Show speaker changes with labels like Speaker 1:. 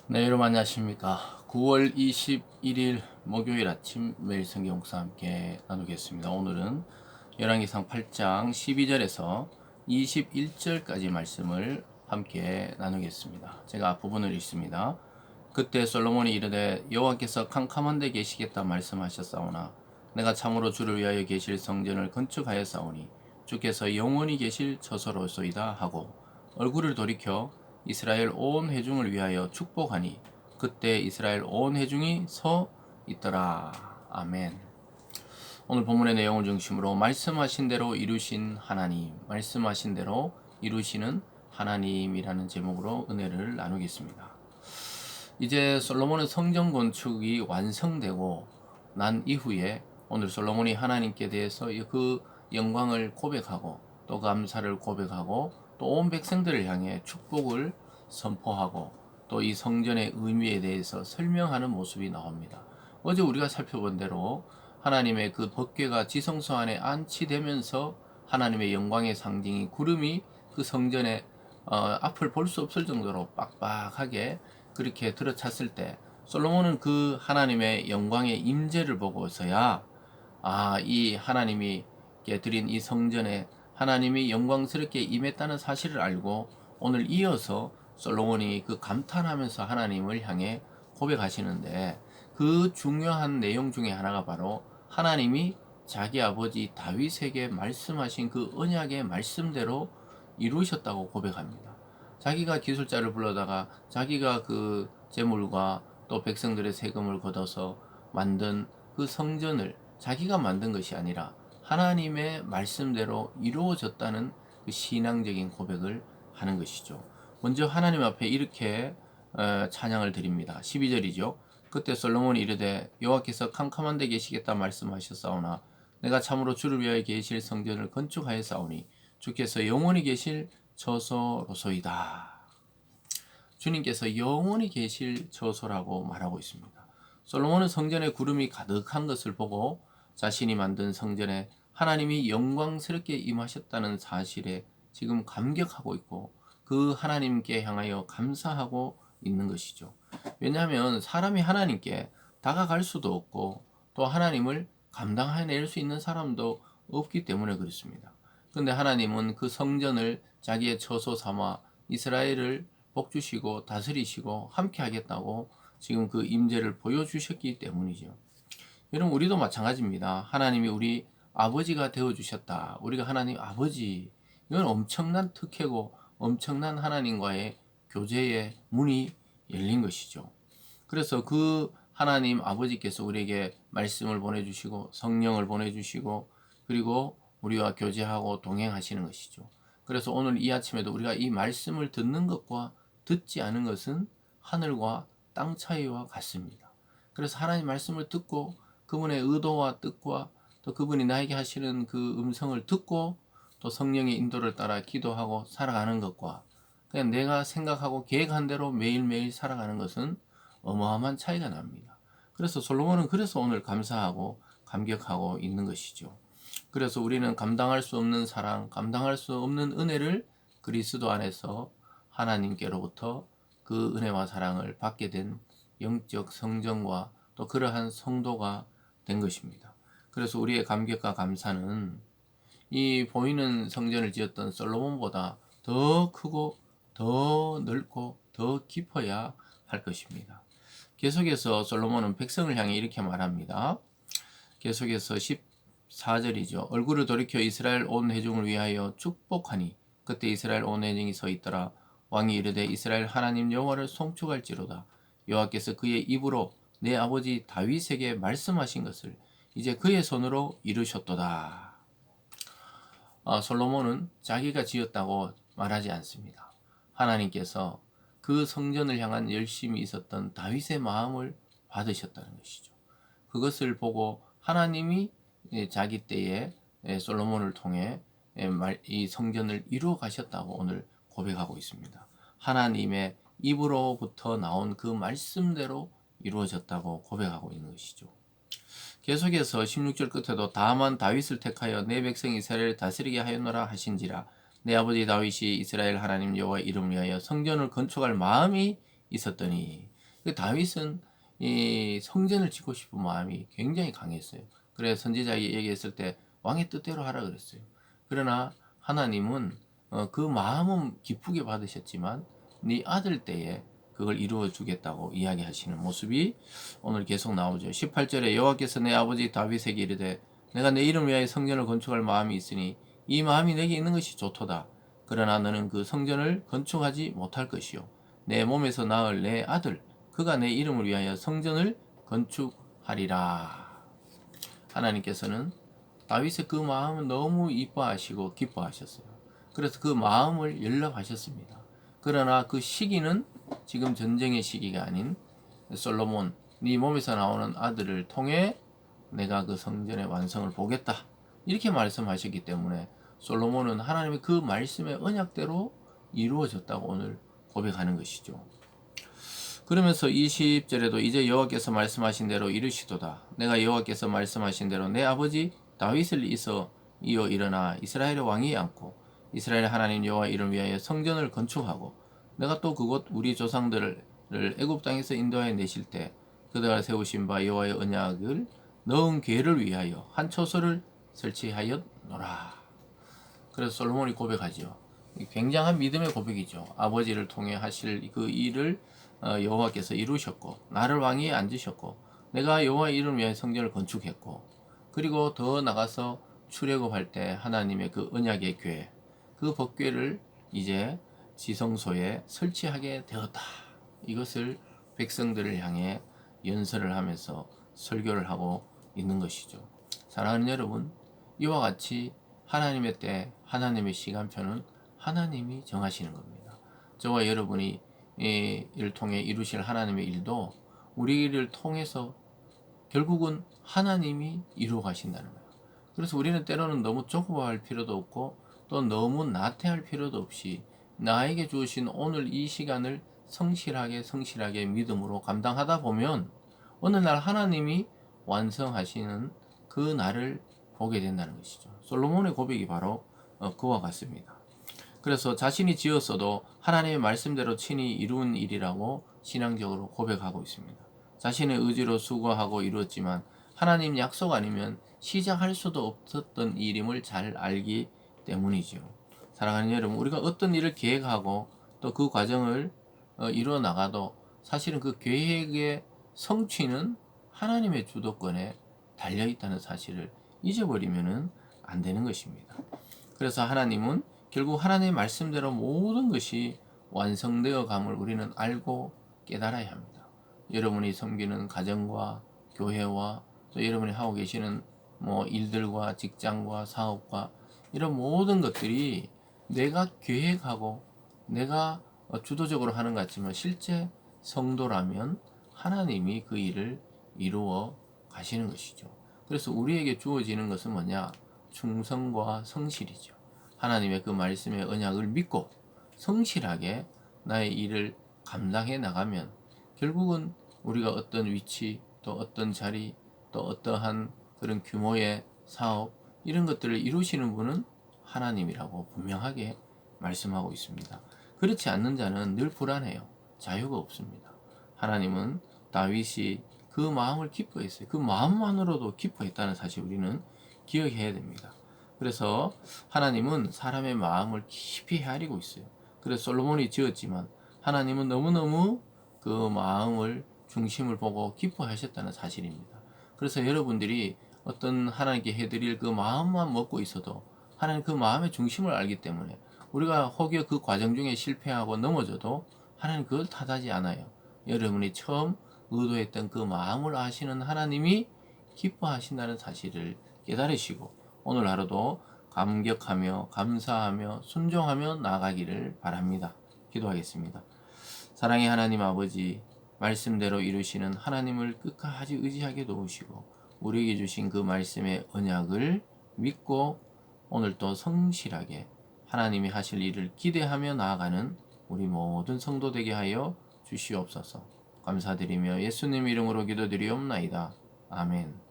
Speaker 1: 네, 여러분 안녕하십니까. 9월 21일 목요일 아침 매일 성경 묵상 함께 나누겠습니다. 오늘은 열왕기상 8장 12절에서 21절까지 말씀을 함께 나누겠습니다. 제가 앞부분을 읽습니다. 그때 솔로몬이 이르되 여호와께서 캄캄한 데 계시겠다 말씀하셨사오나 내가 참으로 주를 위하여 계실 성전을 건축하였사오니 주께서 영원히 계실 처소로소이다 하고 얼굴을 돌이켜 이스라엘 온 회중을 위하여 축복하니 그때 이스라엘 온 회중이 서 있더라. 아멘. 오늘 본문의 내용을 중심으로 말씀하신 대로 이루신 하나님, 말씀하신 대로 이루시는 하나님이라는 제목으로 은혜를 나누겠습니다. 이제 솔로몬의 성전 건축이 완성되고 난 이후에 오늘 솔로몬이 하나님께 대해서 그 영광을 고백하고 또 감사를 고백하고 또 온 백성들을 향해 축복을 선포하고 또 이 성전의 의미에 대해서 설명하는 모습이 나옵니다. 어제 우리가 살펴본 대로 하나님의 그 법궤가 지성소 안에 안치되면서 하나님의 영광의 상징이 구름이 그 성전의 앞을 볼 수 없을 정도로 빡빡하게 그렇게 들어찼을 때 솔로몬은 그 하나님의 영광의 임재를 보고서야 이 하나님이 드린 이 성전에 하나님이 영광스럽게 임했다는 사실을 알고 오늘 이어서 솔로몬이 그 감탄하면서 하나님을 향해 고백하시는데 그 중요한 내용 중에 하나가 바로 하나님이 자기 아버지 다윗에게 말씀하신 그 언약의 말씀대로 이루셨다고 고백합니다. 자기가 기술자를 불러다가 자기가 그 재물과 또 백성들의 세금을 걷어서 만든 그 성전을 자기가 만든 것이 아니라 하나님의 말씀대로 이루어졌다는 그 신앙적인 고백을 하는 것이죠. 먼저 하나님 앞에 이렇게 찬양을 드립니다. 12절이죠. 그때 솔로몬이 이르되 여호와께서 캄캄한 데 계시겠다 말씀하셨사오나 내가 참으로 주를 위하여 계실 성전을 건축하였사오니 주께서 영원히 계실 처소로소이다. 주님께서 영원히 계실 처소라고 말하고 있습니다. 솔로몬은 성전에 구름이 가득한 것을 보고 자신이 만든 성전에 하나님이 영광스럽게 임하셨다는 사실에 지금 감격하고 있고 그 하나님께 향하여 감사하고 있는 것이죠. 왜냐하면 사람이 하나님께 다가갈 수도 없고 또 하나님을 감당해낼 수 있는 사람도 없기 때문에 그렇습니다. 그런데 하나님은 그 성전을 자기의 처소 삼아 이스라엘을 복주시고 다스리시고 함께 하겠다고 지금 그 임재를 보여주셨기 때문이죠. 여러분 우리도 마찬가지입니다. 하나님이 우리 아버지가 되어주셨다. 우리가 하나님 아버지, 이건 엄청난 특혜고 엄청난 하나님과의 교제의 문이 열린 것이죠. 그래서 그 하나님 아버지께서 우리에게 말씀을 보내주시고 성령을 보내주시고 그리고 우리와 교제하고 동행하시는 것이죠. 그래서 오늘 이 아침에도 우리가 이 말씀을 듣는 것과 듣지 않은 것은 하늘과 땅 차이와 같습니다. 그래서 하나님 말씀을 듣고 그분의 의도와 뜻과 또 그분이 나에게 하시는 그 음성을 듣고 또 성령의 인도를 따라 기도하고 살아가는 것과 그냥 내가 생각하고 계획한 대로 매일매일 살아가는 것은 어마어마한 차이가 납니다. 그래서 솔로몬은 그래서 오늘 감사하고 감격하고 있는 것이죠. 그래서 우리는 감당할 수 없는 사랑, 감당할 수 없는 은혜를 그리스도 안에서 하나님께로부터 그 은혜와 사랑을 받게 된 영적 성정과 또 그러한 성도가 된 것입니다. 그래서 우리의 감격과 감사는 이 보이는 성전을 지었던 솔로몬보다 더 크고 더 넓고 더 깊어야 할 것입니다. 계속해서 솔로몬은 백성을 향해 이렇게 말합니다. 계속해서 14절이죠. 얼굴을 돌이켜 이스라엘 온 회중을 위하여 축복하니 그때 이스라엘 온 회중이 서 있더라. 왕이 이르되 이스라엘 하나님 여호와를 송축할지로다. 여호와께서 그의 입으로 내 아버지 다윗에게 말씀하신 것을 이제 그의 손으로 이루셨도다. 솔로몬은 자기가 지었다고 말하지 않습니다. 하나님께서 그 성전을 향한 열심이 있었던 다윗의 마음을 받으셨다는 것이죠. 그것을 보고 하나님이 자기 때에 솔로몬을 통해 이 성전을 이루어 가셨다고 오늘 고백하고 있습니다. 하나님의 입으로부터 나온 그 말씀대로 이루어졌다고 고백하고 있는 것이죠. 계속해서 16절 끝에도 다만 다윗을 택하여 내 백성 이스라엘을 다스리게 하였노라 하신지라 내 아버지 다윗이 이스라엘 하나님 여호와 이름을 위하여 성전을 건축할 마음이 있었더니 다윗은 이 성전을 짓고 싶은 마음이 굉장히 강했어요. 그래서 선지자에게 얘기했을 때 왕의 뜻대로 하라 그랬어요. 그러나 하나님은 그 마음은 기쁘게 받으셨지만 네 아들 때에 그걸 이루어 주겠다고 이야기하시는 모습이 오늘 계속 나오죠. 18절에 여호와께서 내 아버지 다윗에게 이르되 내가 내 이름 위하여 성전을 건축할 마음이 있으니 이 마음이 내게 있는 것이 좋도다. 그러나 너는 그 성전을 건축하지 못할 것이요 내 몸에서 낳을 내 아들 그가 내 이름을 위하여 성전을 건축하리라. 하나님께서는 다윗의 그 마음을 너무 이뻐하시고 기뻐하셨어요. 그래서 그 마음을 연락하셨습니다. 그러나 그 시기는 지금 전쟁의 시기가 아닌 솔로몬 네 몸에서 나오는 아들을 통해 내가 그 성전의 완성을 보겠다 이렇게 말씀하셨기 때문에 솔로몬은 하나님의 그 말씀의 언약대로 이루어졌다고 오늘 고백하는 것이죠. 그러면서 20절에도 이제 여호와께서 말씀하신 대로 이르시도다. 내가 여호와께서 말씀하신 대로 내 아버지 다윗을 이어 일어나 이스라엘의 왕이 앉고 이스라엘 하나님 여호와 이름 위하여 성전을 건축하고 내가 또 그곳 우리 조상들을 애굽 땅에서 인도하여 내실 때 그들가 세우신 바 여호와의 언약을 넣은 궤를 위하여 한 초소를 설치하였노라. 그래서 솔로몬이 고백하죠. 굉장한 믿음의 고백이죠. 아버지를 통해 하실 그 일을 여호와께서 이루셨고 나를 왕위에 앉으셨고 내가 여호와의 이름을 위하여 성전을 건축했고 그리고 더 나가서 출애굽할 때 하나님의 그 언약의 궤 그 법궤를 이제 지성소에 설치하게 되었다. 이것을 백성들을 향해 연설을 하면서 설교를 하고 있는 것이죠. 사랑하는 여러분, 이와 같이 하나님의 때, 하나님의 시간표는 하나님이 정하시는 겁니다. 저와 여러분이 이를 통해 이루실 하나님의 일도 우리를 통해서 결국은 하나님이 이루어 가신다는 거예요. 그래서 우리는 때로는 너무 좁아할 필요도 없고 또 너무 나태할 필요도 없이 나에게 주신 오늘 이 시간을 성실하게 믿음으로 감당하다 보면 어느 날 하나님이 완성하시는 그 날을 보게 된다는 것이죠. 솔로몬의 고백이 바로 그와 같습니다. 그래서 자신이 지었어도 하나님의 말씀대로 친히 이룬 일이라고 신앙적으로 고백하고 있습니다. 자신의 의지로 수고하고 이루었지만 하나님 약속 아니면 시작할 수도 없었던 일임을 잘 알기 때문이죠. 사랑하는 여러분, 우리가 어떤 일을 계획하고 또 그 과정을 이루어 나가도 사실은 그 계획의 성취는 하나님의 주도권에 달려 있다는 사실을 잊어버리면 안 되는 것입니다. 그래서 하나님은 결국 하나님의 말씀대로 모든 것이 완성되어 감을 우리는 알고 깨달아야 합니다. 여러분이 섬기는 가정과 교회와 또 여러분이 하고 계시는 일들과 직장과 사업과 이런 모든 것들이 내가 계획하고 내가 주도적으로 하는 것 같지만 실제 성도라면 하나님이 그 일을 이루어 가시는 것이죠. 그래서 우리에게 주어지는 것은 뭐냐? 충성과 성실이죠. 하나님의 그 말씀의 언약을 믿고 성실하게 나의 일을 감당해 나가면 결국은 우리가 어떤 위치 또 어떤 자리 또 어떠한 그런 규모의 사업 이런 것들을 이루시는 분은 하나님이라고 분명하게 말씀하고 있습니다. 그렇지 않는 자는 늘 불안해요. 자유가 없습니다. 하나님은 다윗이 그 마음을 기뻐했어요. 그 마음만으로도 기뻐했다는 사실 우리는 기억해야 됩니다. 그래서 하나님은 사람의 마음을 깊이 헤아리고 있어요. 그래서 솔로몬이 지었지만 하나님은 너무너무 그 마음을 중심을 보고 기뻐하셨다는 사실입니다. 그래서 여러분들이 어떤 하나님께 해드릴 그 마음만 먹고 있어도 하나님 그 마음의 중심을 알기 때문에 우리가 혹여 그 과정 중에 실패하고 넘어져도 하나님 그걸 탓하지 않아요. 여러분이 처음 의도했던 그 마음을 아시는 하나님이 기뻐하신다는 사실을 깨달으시고 오늘 하루도 감격하며 감사하며 순종하며 나아가기를 바랍니다. 기도하겠습니다. 사랑의 하나님 아버지, 말씀대로 이루시는 하나님을 끝까지 의지하게 도우시고 우리에게 주신 그 말씀의 언약을 믿고 오늘도 성실하게 하나님이 하실 일을 기대하며 나아가는 우리 모든 성도 되게 하여 주시옵소서. 감사드리며 예수님 이름으로 기도드리옵나이다. 아멘.